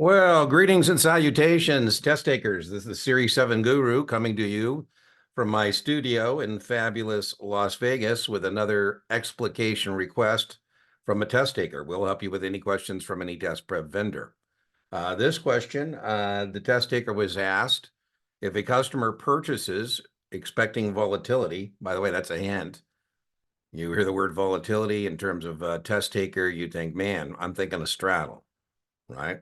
Well, greetings and salutations, test takers. This is the Series 7 Guru coming to you from my studio in fabulous Las Vegas with another explication request from a test taker. We'll help you with any questions from any test prep vendor. This question, the test taker was asked if a customer purchases expecting volatility. By the way, that's a hint. You hear the word volatility in terms of test taker, you think, man, I'm thinking of straddle, right?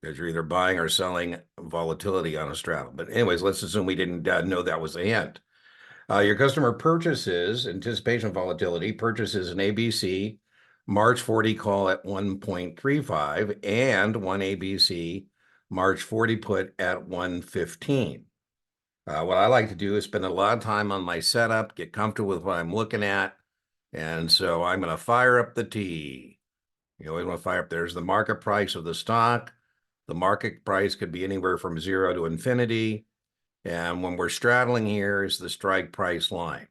Because you're either buying or selling volatility on a straddle. But anyways, let's assume we didn't know that was a hint. Your customer purchases, anticipation of volatility, purchases an ABC March 40 call at 1.35 and one ABC March 40 put at 115. What I like to do is spend a lot of time on my setup, get comfortable with what I'm looking at. And so I'm going to fire up the T. You always want to fire up. There's the market price of the stock. The market price could be anywhere from 0 to infinity. And when we're straddling here is the strike price line.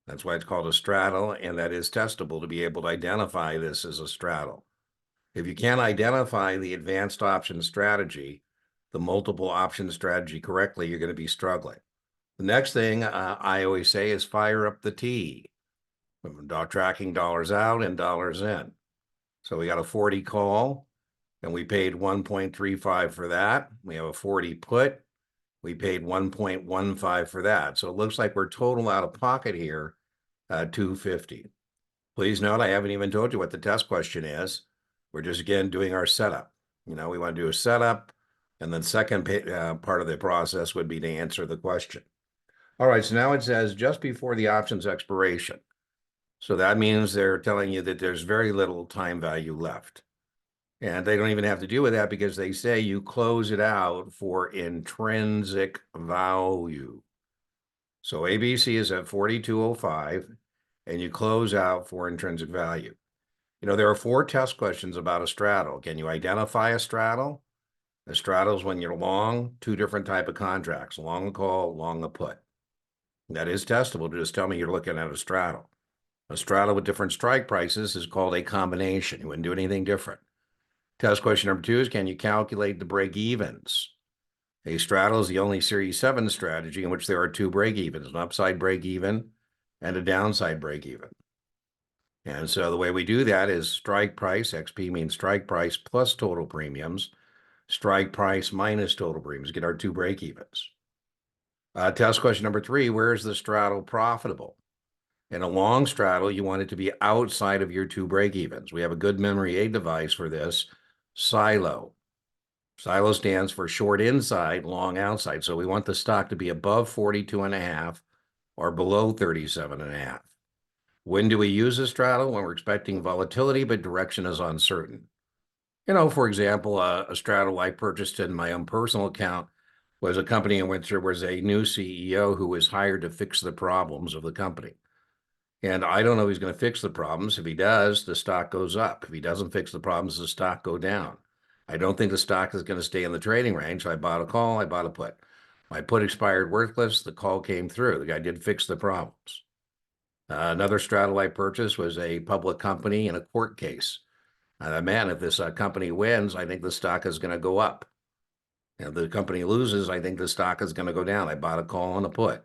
That's why it's called a straddle, and that is testable to be able to identify this as a straddle. If you can't identify the advanced option strategy, the multiple option strategy correctly, you're going to be struggling. The next thing I always say is fire up the T. Tracking dollars out and dollars in. So we got a 40 call, and we paid 1.35 for that. We have a 40 put. We paid 1.15 for that. So it looks like we're total out of pocket here, 250. Please note, I haven't even told you what the test question is. We're just, again, doing our setup. We want to do a setup, and then second part of the process would be to answer the question. All right, so now it says just before the option's expiration. So that means they're telling you that there's very little time value left. And they don't even have to do with that because they say you close it out for intrinsic value. So ABC is at 4205, and you close out for intrinsic value. There are 4 test questions about a straddle. Can you identify a straddle? A straddle is when you're long 2 different type of contracts, long a call, long a put. That is testable. Just tell me you're looking at a straddle. A straddle with different strike prices is called a combination. You wouldn't do anything different. Test question number 2 is, can you calculate the break-evens? A straddle is the only Series 7 strategy in which there are 2 break-evens, an upside break-even and a downside break-even. And so the way we do that is strike price, XP means strike price plus total premiums, strike price minus total premiums, get our 2 break-evens. Test question number 3, where is the straddle profitable? In a long straddle, you want it to be outside of your 2 break-evens. We have a good memory aid device for this, SILO. SILO stands for short inside, long outside. So we want the stock to be above 42.5 or below 37.5. When do we use a straddle? When we're expecting volatility, but direction is uncertain. For example, a straddle I purchased in my own personal account was a company in which there was a new CEO who was hired to fix the problems of the company. And I don't know if he's going to fix the problems. If he does, the stock goes up. If he doesn't fix the problems, the stock go down. I don't think the stock is going to stay in the trading range. So I bought a call, I bought a put. My put expired worthless. The call came through. The guy did fix the problems. Another straddle I purchased was a public company in a court case. Man, if this company wins, I think the stock is going to go up. If the company loses, I think the stock is going to go down. I bought a call and a put.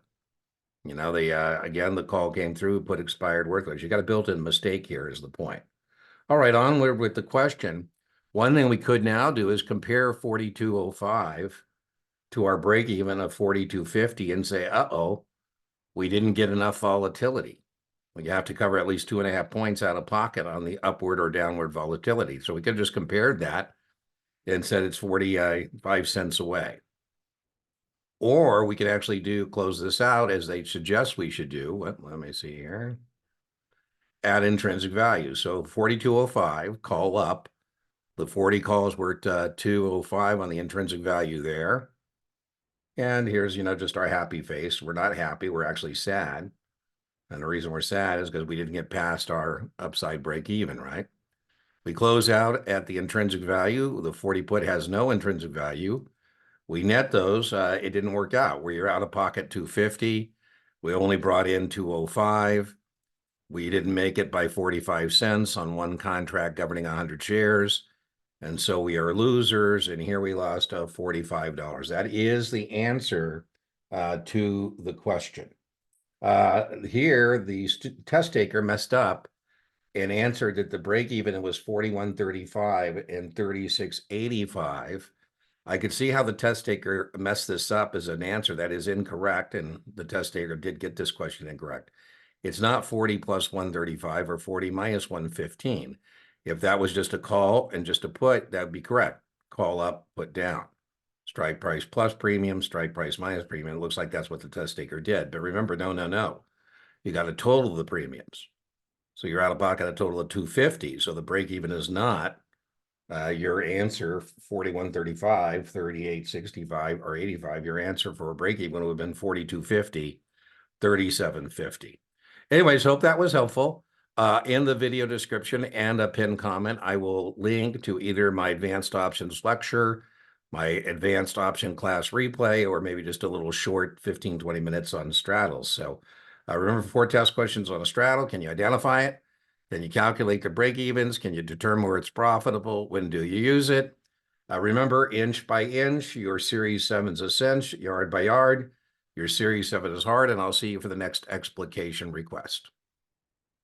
Again, the call came through, put expired worthless. You got a built-in mistake here is the point. All right, onward with the question. One thing we could now do is compare 4205 to our break-even of 4250 and say, uh-oh, we didn't get enough volatility. We have to cover at least 2.5 points out of pocket on the upward or downward volatility. So we could just compare that and said it's 45 cents away. Or we could actually close this out as they suggest we should do. Let me see here. At intrinsic value. So 4205, call up. The 40 calls were at 205 on the intrinsic value there. And here's, just our happy face. We're not happy. We're actually sad. And the reason we're sad is because we didn't get past our upside break even, right? We close out at the intrinsic value. The 40 put has no intrinsic value. We net those. It didn't work out. We were out of pocket 250. We only brought in 205. We didn't make it by 45 cents on one contract governing 100 shares. And so we are losers, and here we lost $45. That is the answer to the question. Here, the test taker messed up and answered that the break even was 41.35 and 36.85. I could see how the test taker messed this up as an answer. That is incorrect, and the test taker did get this question incorrect. It's not 40 plus 135 or 40 minus 115. If that was just a call and just a put, that would be correct. Call up, put down. Strike price plus premium, strike price minus premium. It looks like that's what the test taker did. But remember, no. You got to total the premiums. So you're out of pocket a total of 250. So the break even is not your answer 41.35, 38.65, or 85. Your answer for a break even would have been 42.50, 37.50. Anyways, hope that was helpful. In the video description and a pinned comment, I will link to either my advanced options lecture, my advanced option class replay, or maybe just a little short 15, 20 minutes on straddles. So remember 4 test questions on a straddle. Can you identify it? Can you calculate the break evens? Can you determine where it's profitable? When do you use it? Remember, inch by inch, your Series 7 is a cinch, yard by yard. Your Series 7 is hard, and I'll see you for the next explication request.